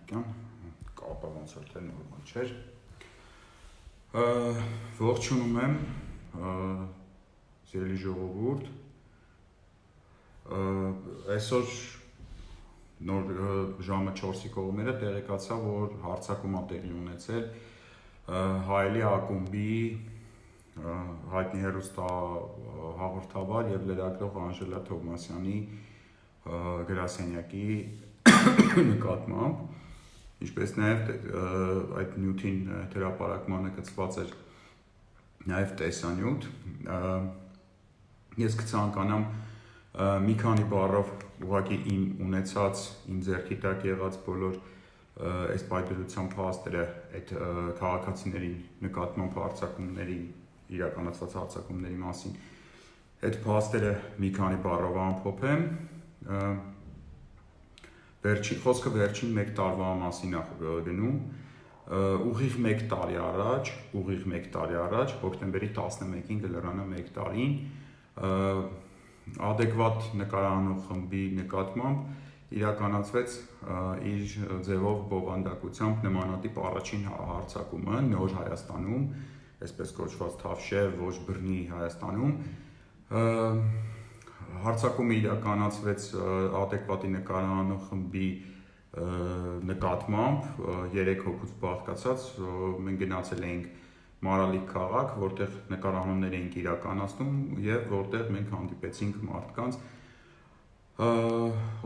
Աղջիկյան, կապը ոնց որ թե նորմալ չէր։ Ողջունում եմ սիրելի ժողովուրդ։ Այսօր նոր ժամը 4-ի կողմերը տեղեկացա, որ հարձակում է տեղի ունեցել Հայելի ակումբի հայտնի հեռուստա հաղորդավար եւ լրագրող Անժելա Թովմասյանի գրասենյակի նկատմամբ, ինչպես նաև այդ նյութին հրապարակմանը գծված էր նաև տեսանյութ։ Ես կցանկանամ մի քանի բառով ուղղակի իմ ունեցած, իմ ձեռքի տակ եղած բոլոր այս պայծրության փաստերը այդ քաղաքացիների նկատմամբ հարձակումների, իրականացված հարձակումների մասին այդ փաստերը մի քանի բառով ամփոփեմ։ Խոսքը վերջին 1 տարվա մասին է գնում, ուղիղ 1 տարի առաջ, հոկտեմբերի 11-ին կլրանը 1 տարին, adekvat նկարանող խմբի նկատմամբ իրականացվեց իր ձևով բովանդակությամբ նմանատիպ առաջին հարձակումը նոր Հայաստանում, այսպես կոչված Թավշյա ոչ բռնի Հայաստանում, հարձակումը իրականացվեց adekvat-ի նկարանող խմբի նկատմամբ 3 հոգուց բաղկացած, մենք գնացել էինք Մարալիկ քաղաք, որտեղ նկարանումներ էինք իրականացնում եւ որտեղ մենք հանդիպեցինք մարդկանց,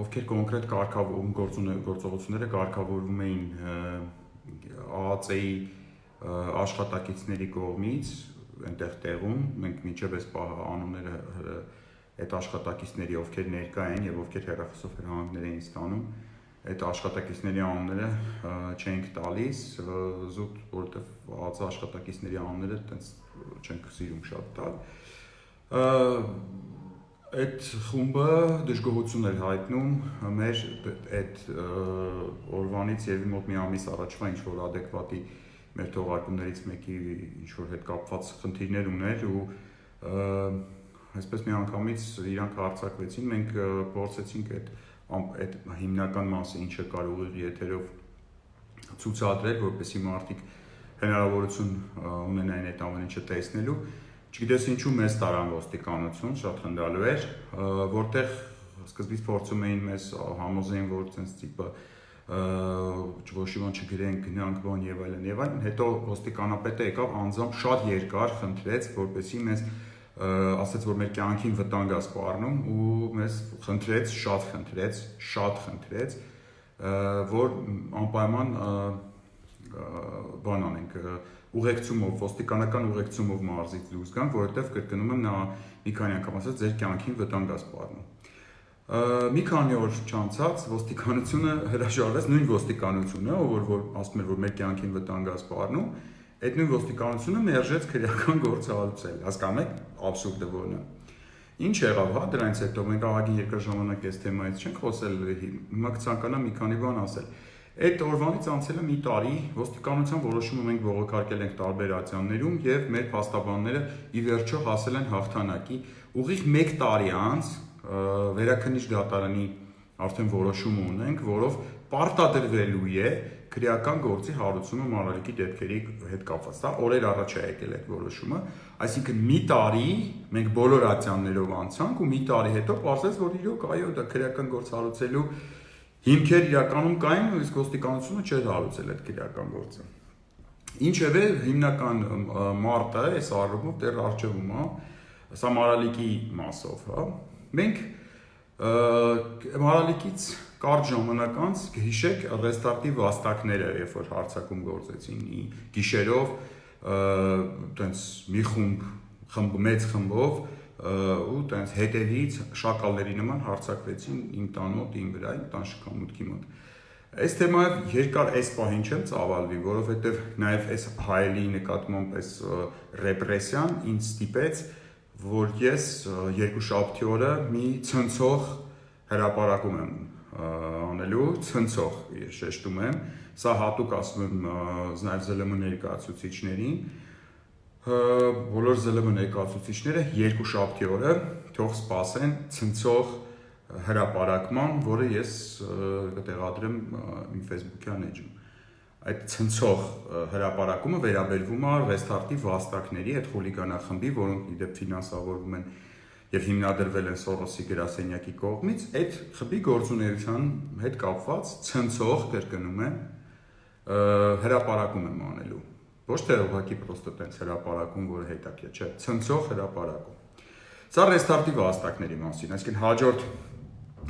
ովքեր կոնկրետ գործողությունները կարգավորվում էին ԱԱԾ-ի աշխատակիցների կողմից, այնտեղ տեղում, մենք մինչև այս անունները այդ աշխատակիցների, ովքեր ներկա են եւ ովքեր հեռախոսով հրահանգներ էին ստանում, այդ աշխատակիցների անունները չենք տալիս, զուտ, որովհետեւ ԱԱԾ աշխատակիցների անունները տենց չենք սիրում շատ տալ։ Այդ խումբը դժգոհություն էր հայտնում մեր այդ օրվանից եւ մոտ մի ամիս առաջվա ինչ որ adekvat-ի մեր թողարկումներից մեկի ինչ որ հետ կապված խնդիրներ ուներ ու այսպես մի անգամից իրանք հարձակվեցին, մենք փորձեցինք այդ հիմնական մասը ինչը կար ուղիղ եթերով ցուցադրել, որպեսզի մարդիկ հնարավորություն ունենային այդ ամեն ինչը տեսնելու։ Չգիտես ինչու մեզ տարան ոստիկանություն, շատ խնդալու էր, որտեղ սկզբից փորձում էին մեզ համոզեին, որ ցենց տիպը ոչ մի բան չգրենք, գնանք բան եւ այլն, հետո ոստիկանապետը եկավ անձամբ շատ երկար խնդրեց, որպեսզի մեզ ասաց, որ մեր կյանքին վտանգ է սպառնում ու մեզ շատ խնդրեց, որ անպայման բան անենք, ոստիկանական ուղեկցումով մարզից դուրս գանք, որովհետև կրկնում եմ նա մի քանի անգամ ասաց, ձեր կյանքին վտանգ է սպառնում։ Մի քանի օր չանցած ոստիկանությունը հրաժարվեց, նույն ոստիկանությունը, որ ասում էր, որ մեր կյանքին վտանգ է սպառնում, այդ նույն ոստիկանությունը մերժեց քրեական գործառույթել, հասկանում եք, աբսուրդը որն է։ Ինչ եղավ, հա, դրանից հետո մենք ահագին երկար ժամանակ այս թեմայից չենք խոսել, հիմա կցանկանամ մի քանի բան ասել։ Այդ օրվանից անցել է մի տարի, ոստիկանության որոշումը մենք բողոքարկել ենք տարբեր ատյաններում եւ մեր փաստաբանները ի վերջո հասել են հաղթանակի։ Ուղիղ 1 տարի անց վերաքննիչ դատարանի արդեն որոշումը ունենք, որով պարտադրվելու է քրեական գործի հարուցումը Մարալիկի դեպքերի հետ կապված։ Դա օրեր առաջ է եկել այդ որոշումը, այսինքն մի տարի մենք բոլոր ատյաններով անցանք ու մի տարի հետո պարզվեց, որ իրոք այո, դա քրեական գործ հարուցելու հիմքեր իրականում կային, իսկ ոստիկանությունը չէր հարուցել այդ քրեական գործը։ Ինչևէ, հիմնական մարտը այս առումով դեռ առջևում է, սա Մարալիկի մասով, հա։ Մենք Մարալիկից կարճ ժամանակ անց հիշեք ռեստարտի վաստակները, երբ որ հարձակում գործեցին գիշերով, տենց մի մեծ խմբով ու տենց հետևից շակալների նման հարձակվեցին իմ տան մոտ, իմ վրա, իմ տան շքամուտքի մոտ։ Այս թեմայով երկար այս պահին չեմ ծավալվի, որովհետև նաև այս հայելի նկատմամբ այս ռեպրեսիան ինձ ստիպեց, որ ես երկուշաբթի օրը մի ցնցող հրապարակում եմ անելու, ցնցող շեշտում եմ, սա հատուկ ասում եմ նաև ԶԼՄ ներկայացուցիչներին, բոլոր ԶԼՄ ներկայացուցիչները երկուշաբթի օրը թող սպասեն ցնցող հրապարակման, որը ես կտեղադրեմ իմ Facebook-յան էջում։ Այդ ցնցող հրապարակումը վերաբերվում է Restart-ի վաստակների այդ խուլիգանախմբի, որոնք իդեպ ֆինանսավորվում են եւ հիմնադրվել են Սորոսի գրասենյակի կողմից, այդ խմբի գործունեության հետ կապված ցնցող կրկնում եմ հրապարակում եմ անելու։ Ոչ թե ուղղակի պրոստը տենց հրապարակում, որը հետաքրքիր չէ, ցնցող հրապարակում։ Սա Restart-ի վաստակների մասին, այսինքն հաջորդ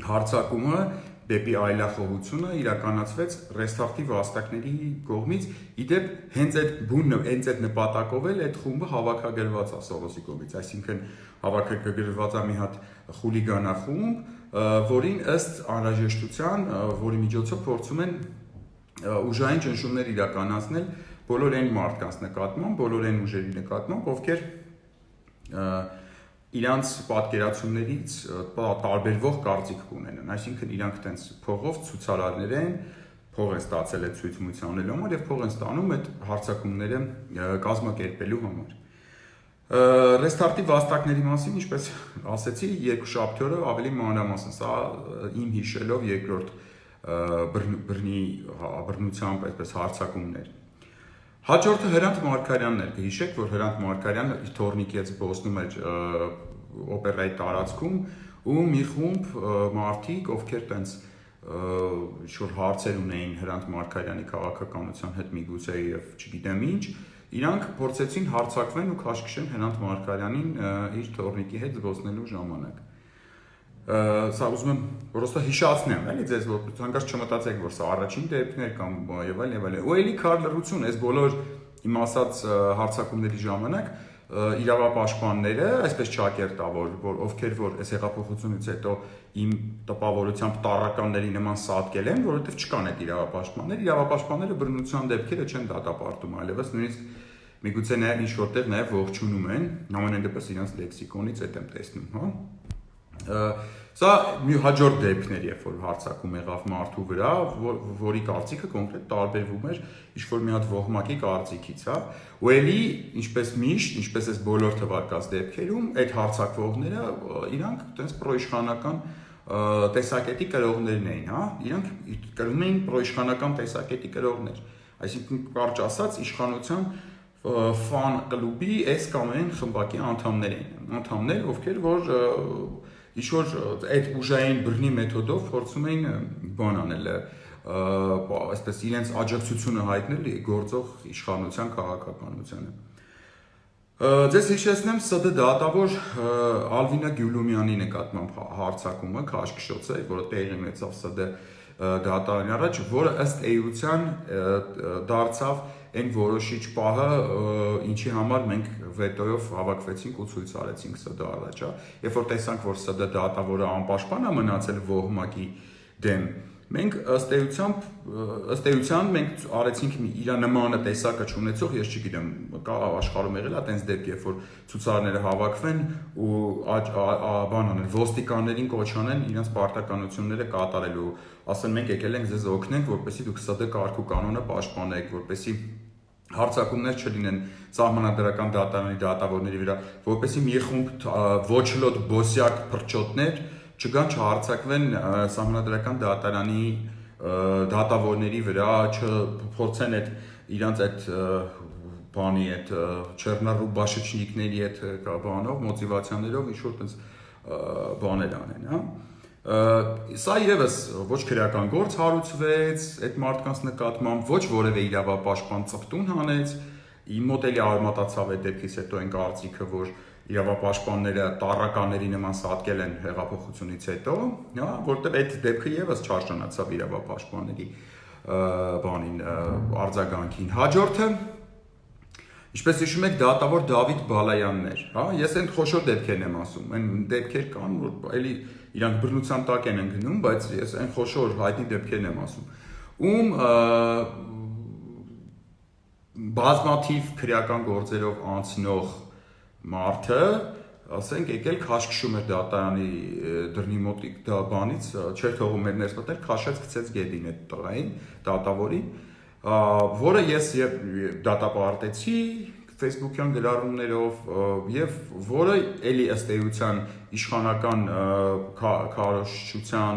հարձակումը դեպի այլախոհությունը իրականացվեց Restart-ի վաստակների կողմից, իդեպ հենց այդ նպատակով էլ այդ խումբը հավաքագրված է Սորոսի կողմից, այսինքն հավաքագրված է մի հատ խուլիգանախումբ, որին ըստ անհրաժեշտության, որի միջոցով փորձում են ուժային ճնշումներ իրականացնել բոլոր այն մարդկանց նկատմամբ, բոլոր այն ուժերի նկատմամբ, ովքեր իրանց պատկերացումներից տարբերվող կարծիք կունենան, այսինքն իրանք տենց փողով ցուցարարներ են, փող են ստացել այդ ցույցմույցը անելու համար եւ փող են ստանում այդ հարցակումները կազմակերպելու համար։ Restart-ի վաստակների մասին, ինչպես ասեցի, երկուշաբթի օրը ավելի մանրամասն, սա իմ հիշելով երկրորդ բռնությամբ այսպես հարցակումներ։ Հաջորդը Հրանտ Մարգարյանն էր, կհիշեք, որ Հրանտ Մարգարյանը իր թորնիկից բոսնում էր օպերայի տարածքում ու մի խումբ մարդիկ, ովքեր տենց ինչ-որ հարցեր ունեին Հրանտ Մարգարյանի քաղաքականության հետ միգուցե եւ չգիտեմ ինչ, իրանք փորձեցին հարցակվեն ու քաշքշեն Հրանտ Մարգարյանին իր թորնիկի հետ զբոսնելու ժամանակ։ Սա ուզում եմ պրոստը հիշացնեմ, էլի ձեզ, որ ցանկաց չմտածեք, որ սա առաջին դեպքն կամ եւ այլն։ Ու էլի քար լռություն, այս բոլոր իմ ասած հարցակումների ժամանակ իրավապաշտպանները, այսպես ճակերտավոր, որ ովքեր որ այս հեղափոխությունից հետո իմ տպավորությամբ տարականների նման սատկել են, որովհետեւ չկան այդ իրավապաշտպանները բռնության դեպքերը չեն դատապարտում այլևս, նույնիսկ միգուցե նաեւ ինչ որտեղ նաեւ ողջունում են, ամենայն դեպս իրենց լեքսիկոնից այդ եմ տեսնում, հա։ Սա մի հաջորդ դեպքն էր, երբ որ հարցակում եղավ մարդու վրա, որի կարծիքը կոնկրետ տարբերվում էր ինչ-որ մի հատ ոհմակի կարծիքից, հա։ Ու էլի, ինչպես միշտ, ինչպես այս բոլոր թվարկած դեպքերում, այդ հարցակվողները իրանք տես պրոիշխանական տեսակետի կրողներն էին, հա։ Իրանք կրում էին պրոիշխանական տեսակետի կրողներ, այսինքն կարճ ասած իշխանության ֆան կլուբի այս կամ այն խմբակի անդամներ էին, անդամներ, ովքեր որ ինչ-որ այդ ուժային բռնի մեթոդով փորձում էին բան անել, այսպես իրենց աջակցությունը հայտնել գործող իշխանության քաղաքականությանը։ Ձեզ հիշեցնեմ ՍԴ դատավոր Ալվինա Գյուլումյանի նկատմամբ հարցակումը քաշքշոց է, որը տեղի ունեցավ ՍԴ դատարանի առաջ, որը ըստ էության դարձավ այն որոշիչ պահը, ինչի համար մենք վետոյով հավաքվեցինք ու ցույց արեցինք ՍԴ առաջ, երբ որ տեսանք, որ ՍԴ դատավորը անպաշտպան է մնացել ոհմակի դեմ, մենք ըստ էության մենք արեցինք իր նմանը տեսակը չունեցող, ես չգիտեմ, կա աշխարհում եղել է այդպես դեպք, երբ որ ցուցարարները հավաքվեն ու բան անեն, ոստիկաններին կոչ անեն իրենց պարտականությունները կատարելու, ասեն մենք եկել ենք ձեզ օգնենք, որպեսզի դուք ՍԴ կարգ ու կանոնը պաշտպանեք, որպեսզի հարցակումներ չլինեն սահմանադրական դատարանի դատավորների վրա, որպեսզի մի խումբ ոչլոտ բոսյակ փրչոտներ չգան չհարցակվեն սահմանադրական դատարանի դատավորների վրա, չփորձեն այդ իրանց այդ բանի այդ չեռնառուբաշիչնիկների այդ բանով մոտիվացիաներով ինչ-որ տես բաներ անեն, հա։ Սա եւս ոչ քրեական գործ հարուցվեց այդ մարդկանց նկատմամբ, ոչ որևէ իրավապաշտպան ծխտուն հանեց, իմ մոտ էլի արմատացավ այդ դեպքից հետո այն կարծիքը, որ իրավապաշտպանները տարականների նման սատկել են հեղափոխությունից հետո, հա, որտեղ այդ դեպքը եւս չարժանացավ իրավապաշտպանների բանին արձագանքին։ Հաջորդը, ինչպես հիշում եք, դատավոր Դավիթ Բալայանն էր, հա, ես այն խոշոր դեպքերն եմ ասում, այն դեպքեր կան, որ էլի իրանք բռնության տակ են ընկնում, բայց ես այն խոշոր հայտնի դեպքերն եմ ասում, ում բազմաթիվ քրեական գործերով անցնող մարդը, ասենք, եկել քաշքշում էր դատարանի դռնի մոտիկ դա բանից, չէր թողում մեր ներս մտնել, քաշեց գցեց գետին այդ տղային, դատավորին, որը ես դատապարտեցի, Facebook-յան գրառումներով եւ որը էլի ըստ էության իշխանական քարոզչության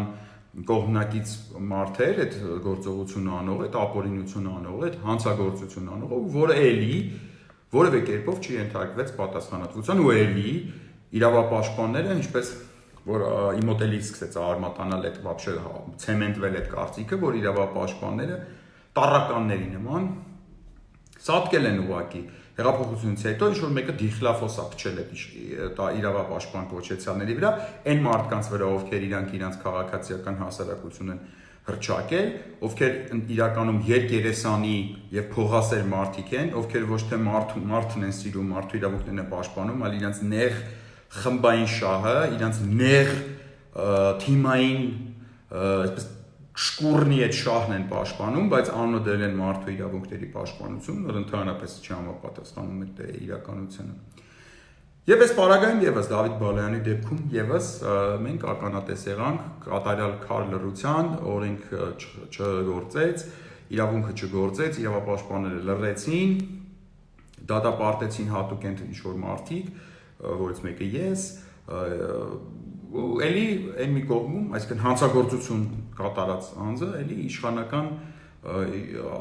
կողմնակից մարդեր, այդ գործողությունը անող, այդ ապօրինությունը անող, այդ հանցագործությունը անող, որը էլի որևէ կերպով չի ենթարկվեց պատասխանատվության ու էլի իրավապաշտպանները, ինչպես որ իմ մոտ էլի սկսեց արմատանալ այդ вообще ցեմենտվել այդ կարծիքը, որ իրավապաշտպանները տառականների նման սատկել են ուղակի հեղափոխությունից հետո ինչ որ մեկը դիխլաֆոսա փչել է իրավապաշտպան կոչեցյալների վրա, այն մարդկանց վրա, ովքեր իրանց քաղաքացիական հասարակություն են հրճակել, ովքեր իրականում երկերեսանի եւ փողասեր մարդիկ են, ովքեր ոչ թե մարդն են սիրում, մարդու իրավունքներն են պաշտպանում, այլ իրանց նեղ խմբային շահը, իրանց նեղ թիմային, այսպես շկուրնի այդ շահն են պաշտպանում, բայց անունը դրել են մարդու իրավունքների պաշտպանություն, որ ընդհանրապես չհամապատասխանում է իրականությանը։ Եվ այս պարագայում եւս Դավիթ Բալայանի դեպքում եւս մենք ականատես եղանք կատարյալ քար լռության, օրենք չգործեց, իրավունքը չգործեց, իրավապաշտպանները լռեցին, դատապարտեցին հատուկ ինչ-որ մարդիկ, որից մեկը ես, էլի այն մի կողմում, այսինքն հանցագործություն կատարած անձը, էլի իշխանական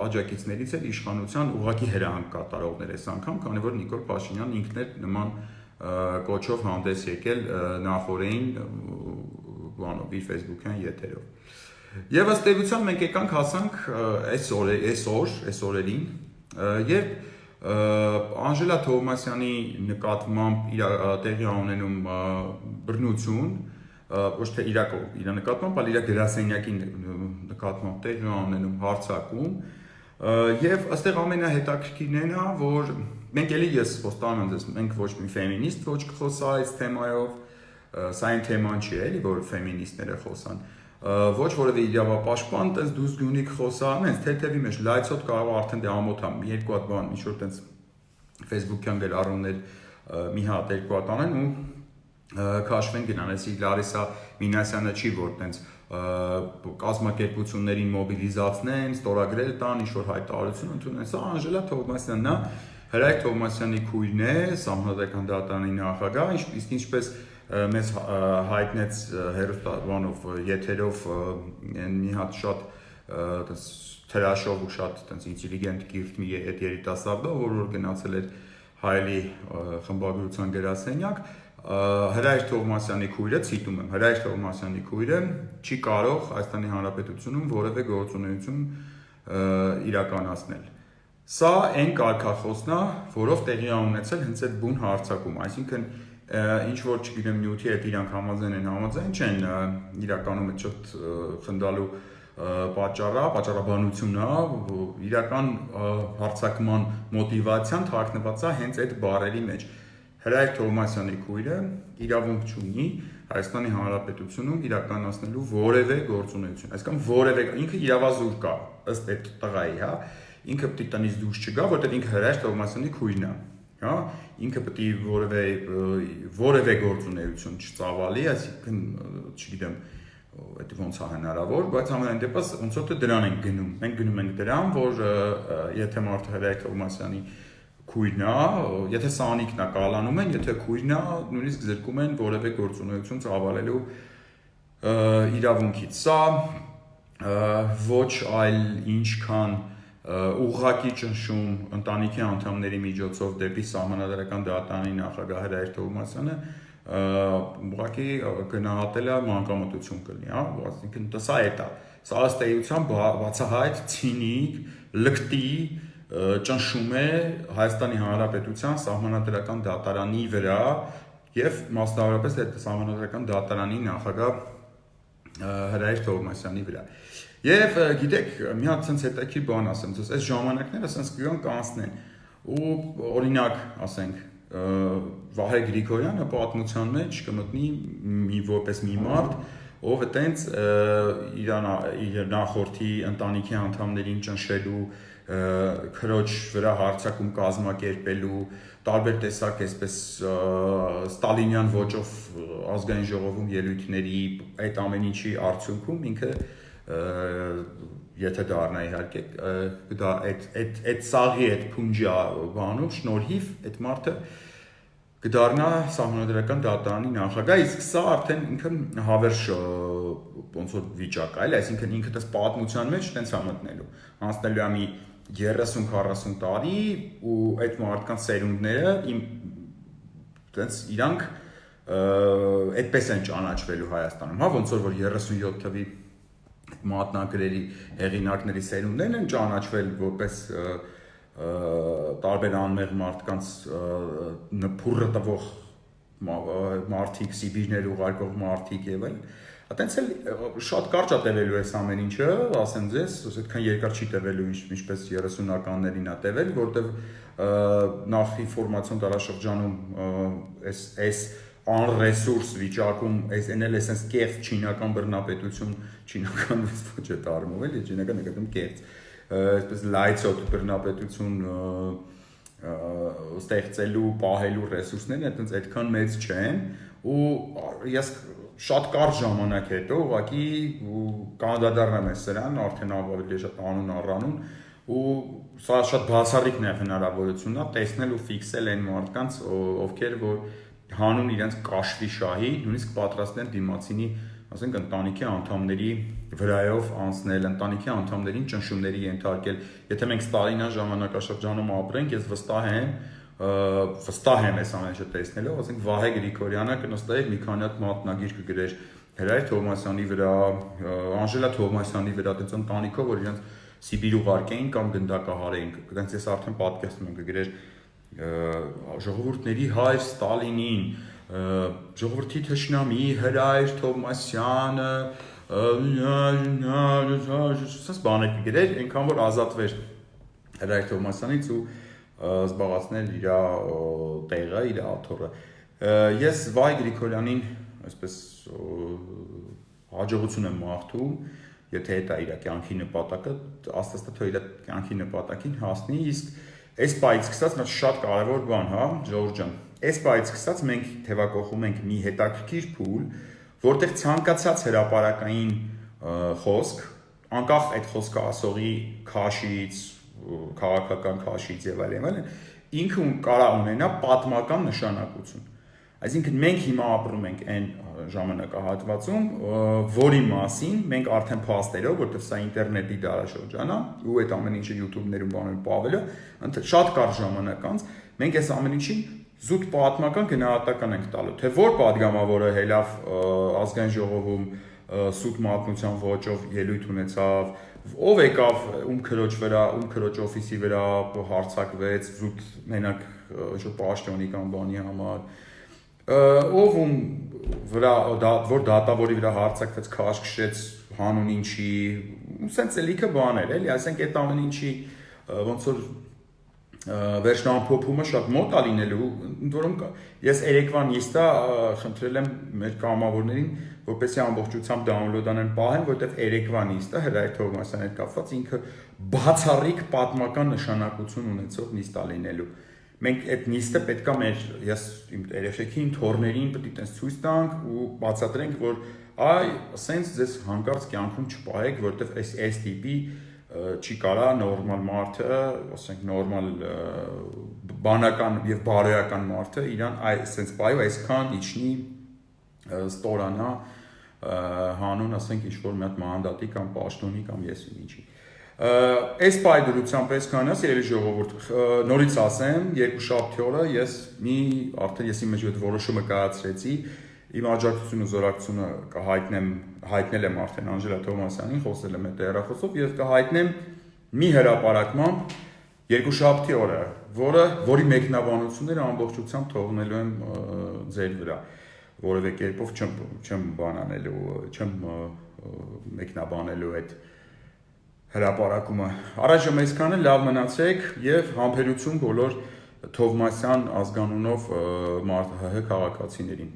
աջակիցներից էր իշխանության ուղղակի հրահանգ կատարողներ այս անգամ, քանի որ Նիկոլ Փաշինյանն ինքն էր նման կոչով հանդես եկել նախորդին բանով իր Facebook-յան եթերով։ Եվ ըստ էության մենք եկանք հասանք այս օրերին, երբ Անժելա Թովմասյանի նկատմամբ տեղի ունենում բռնություն, ոչ թե իր նկատմամբ, այլ իր գրասենյակի նկատմամբ տեղի ունենում հարձակում, եւ ըստեղ ամենահետաքրքիրն է նա, որ մենք էլի ես խոստանում եմ ձեզ, մենք ոչ մի ֆեմինիստ ոչ կխոսա այս թեմայով, սա այն թեման չի էլի, որ ֆեմինիստները խոսան, ոչ որևէ իրավապաշտպան, տես դուս գունիկ խոսա, ամենից թեթևի մեջ լայցոտ կարող արդեն դե ամոթ եմ, երկու հատ բան, ինչ որ տենց Facebook-յան գրառումներ մի հատ երկու հատ անեն ու քաշվեն գնան, այսի Լարիսա Մինասյանը չի որ տենց կազմակերպություններին մոբիլիզացնեն, ստորագրել տան, ինչ որ հայտարարություն ընդունեն, սա Անժելա Թովմասյանն է, Հրայր Թովմասյանի քույրն է, Սահմանադրական դատարանի նախագահ, իսկ ինչպես մեզ հայտնեց հերոստատվանով եթերով մի հատ շատ թրաշով ու շատ ինտելիգենտ կիրթ մի երիտասարդը, որ գնացել էր հայելի խմբագրության գրասենյակ, Հրայր Թովմասյանի քույրը, ցիտում եմ, Հրայր Թովմասյանի քույրը չի կարող Հայաստանի Հանրապետությունում որևէ գործունեություն իրականացնել։ Սա այն կարգախոսն է, որով տեղի ունեցել հենց այդ բուն հարձակում, այսինքն ինչ որ չգիտեմ նյութի հետ իրանք համաձայն են, համաձայն չեն, իրականում այդ շատ խնդալու պատճառաբանություն է, իրական հարձակման մոտիվացիան թաքնված է հենց այդ բառերի մեջ։ Հրայր Թովմասյանի քույրը իրավունք չունի Հայաստանի Հանրապետությունում իրականացնելու որևէ գործունեություն, այսինքն որևէ ինքը իրավազուր կա, ըստ այդ տղայի, հա, ինքը պետք է տնից դուրս չգա, որտեղ ինքը Հրայր Թովմասյանի քույրն է, հա, ինքը պետք է որևէ գործունեություն չծավալի, այսինքն չգիտեմ, դա ոնց է հնարավոր, բայց ամենայն դեպս ոնց որ դրան ենք գնում։ Մենք գնում ենք դրան, որ եթե մարդը Հրայր Թովմասյանի քույրն է, եթե սանիկն է կալանում են, եթե քույրն է, նույնիսկ զրկում են որևէ գործունեություն ծավալելու իրավունքից։ Սա ոչ այլ ինչքան ուղղակի ճնշում ընտանիքի անդամների միջոցով դեպի Սահմանադրական դատարանի նախագահ Հրայր Թովմասյանը ուղղակի գնահատել է մանկամտություն կլինի, հա, այսինքն սա է դա։ Սա ըստ էության բացահայտ ցինիկ, լկտի ճնշում է Հայաստանի Հանրապետության Սահմանադրական դատարանի վրա եւ մասնավորապես այդ Սահմանադրական դատարանի նախագահ Հրայր Թովմասյանի վրա։ Եվ գիտեք, մի հատ sense հետաքրքիր բան ասեմ, այս ժամանակները sense կգան կանցնեն ու օրինակ, ասենք, Վահե Գրիգորյանը պատմության մեջ կմտնի որպես մի մարդ, ով այտենց իր նախորդի ընտանիքի անդամներին ճնշելու, քրոջ վրա հարձակում կազմակերպելու, տարբեր տեսակ այսպես ստալինյան ոճով ազգային ժողովում ելույթների այդ ամեն ինչի արդյունքում ինքը եթե դառնա իհարկե դա այդ սաղի այդ փունջա բանում շնորհիվ այդ մարդը կդառնա սահմանադրական դատարանի նախագահ, իսկ սա արդեն ինքը հավերժ ոնց որ վիճակ է, այսինքն ինքը դες պատմության մեջ տենց է մտնելու։ Անցնելու է մի 30-40 տարի ու այդ մարդկանց սերունդները տենց իրանք այդպես են ճանաչվելու Հայաստանում, հա, ոնց որ 37 թվի մատնագրերի հեղինակների սերունդներն են ճանաչվել որպես տարբեր անմեղ մարդկանց նփուրը տվող մարդիկ, Սիբիրներ ուղարկող մարդիկ եւ այլն։ Այտենց էլ շատ կարճ է տևելու այս ամեն ինչը, ասեմ ձեզ, այդքան երկար չի տևելու ինչպես 30-ականներին է տևել, որտեվ նախ ինֆորմացիոն տարաշրջանում այս անրեսուրս վիճակում այն էլ էսենց կեղծ չինական բռնապետություն, չինական ոչ է տարմով էլի, չինական նկատում կեղծ այսպես լայցոտ բռնապետություն ստեղծելու, պահելու ռեսուրսներն այդպես այդքան մեծ չեն ու ես շատ կարճ ժամանակ հետո ուղղակի կանդադառնամ ես սրան, արդեն ավելի շատ անուն առանուն ու սա շատ բացառիկն է հնարավորությունն է տեսնել ու ֆիքսել այն մարդկանց, ովքեր որ հանուն իրենց կաշվի շահի, նույնիսկ պատրաստ են դիմացինի ասենք ընտանիքի անդամների վրայով անցնել, ընտանիքի անդամներին ճնշումների ենթարկել։ Եթե մենք Ստալինյան ժամանակաշրջանում ապրենք, ես վստահ եմ այս ամենը տեսնելով, ասենք Վահե Գրիգորյանը կնստեր մի քանի հատ մատնագիր կգրեր Հրայր Թովմասյանի վրա, Անժելա Թովմասյանի վրա, այդպես ընտանիքով, որ իրենց Սիբիր ուղարկեին կամ գնդակահարեին։ Դրանց ես արդեն պատկերացնում եմ կգրեր ժողովուրդների հայր Ստալինին, ժողովրդի թշնամի Հրայր Թովմասյանը, սա բաներ կգրեր, այնքան որ ազատվեր Հրայր Թովմասյանից ու զբաղացնել իր տեղը, իր աթոռը։ Ես Վահե Գրիգորյանին այսպես հաջողություն եմ մաղթում, եթե դա իր կյանքի նպատակը, աստվածը թող իր կյանքի նպատակին հասնի, իսկ այս պայից սկսած նա շատ կարևոր բան, հա, Ժորժ ջան։ Այս պայից սկսած մենք թևակողում ենք մի հետաքրքիր փուլ, որտեղ ցանկացած հրապարակային խոսք, անկախ այդ խոսքը ասողի քաշից, քաղաքական քաշից եւ այլն, ինքը կարա ունենա պատմական նշանակություն։ Այսինքն մենք հիմա ապրում ենք այն ժամանակահատվածում, որի մասին մենք արդեն փաստերով, որտեղ սա ինտերնետի դարաշրջան է, ու այդ ամեն ինչը YouTube-ներում բաներում պավելը, շատ կարճ ժամանակ անց մենք այս ամեն ինչին զուտ պատմական գնահատական ենք տալու, թե որ падգամավորը հելավ ազգային ժողովում սուտ մատնության ոճով ելույթ ունեցավ, ով եկավ ում քրոջ վրա, ում քրոջ օֆիսի վրա հարցակվեց, զուտ մենակ ինչ-որ պաշտոնի կամ բանի համար, ով ում վրա որ դատավորի վրա հարցակվեց, քաշ քշեց, հանուն ինչի, սենց էլիքը բաներ, էլի, ասենք այդ ամեն ինչի ոնց որ վերջնամփոփումը շատ մոտ է լինելու, ընդ որում ես երեկվա նիստը խնդրել եմ մեր կամավորներին, որպեսզի ամբողջությամբ դաունլոդ անեն պահեն, որտեղ երեկվա նիստը Հրայր Թովմասյանի հետ կապված ինքը բացառիկ պատմական նշանակություն ունեցող նիստ է լինելու։ Մենք այդ նիստը պետքա մեր ես իմ երեխեքին, թորներին պետք է տես ցույց տանք ու բացատրենք, որ այ սենց ձեզ հանկարծ կյանքում չպահեք, որտեղ այս տիպի չի կարա նորմալ մարդը, ասենք նորմալ բանական եւ բարոյական մարդը իրան այսպես բայ այսքան իջնի ստորանա հանուն ասենք ինչ որ մի հատ մանդատի կամ պաշտոնի կամ ես ինչի։ Այս պայդրությամբ այսքան է, երևի ժողովուրդ, նորից ասեմ, երկուշաբթի օրը ես արդեն ես իմ մեջ այդ որոշումը կայացրեցի, իմ աջակցությունը զորակցությունը հայտնել եմ արդեն Անժելա Թովմասյանին, խոսել եմ այդ հեռախոսով եւ կհայտնեմ մի հրապարակմամբ երկուշաբթի օրը, որի մեկնաբանությունները ամբողջությամբ թողնելու եմ ձեր վրա, որևէ կերպով չեմ բանանելու, չեմ մեկնաբանելու այդ հրապարակումը։ Առայժմ այսքանը, լավ մնացեք եւ համբերություն բոլոր Թովմասյան ազգանունով ՀՀ քաղաքացիներին։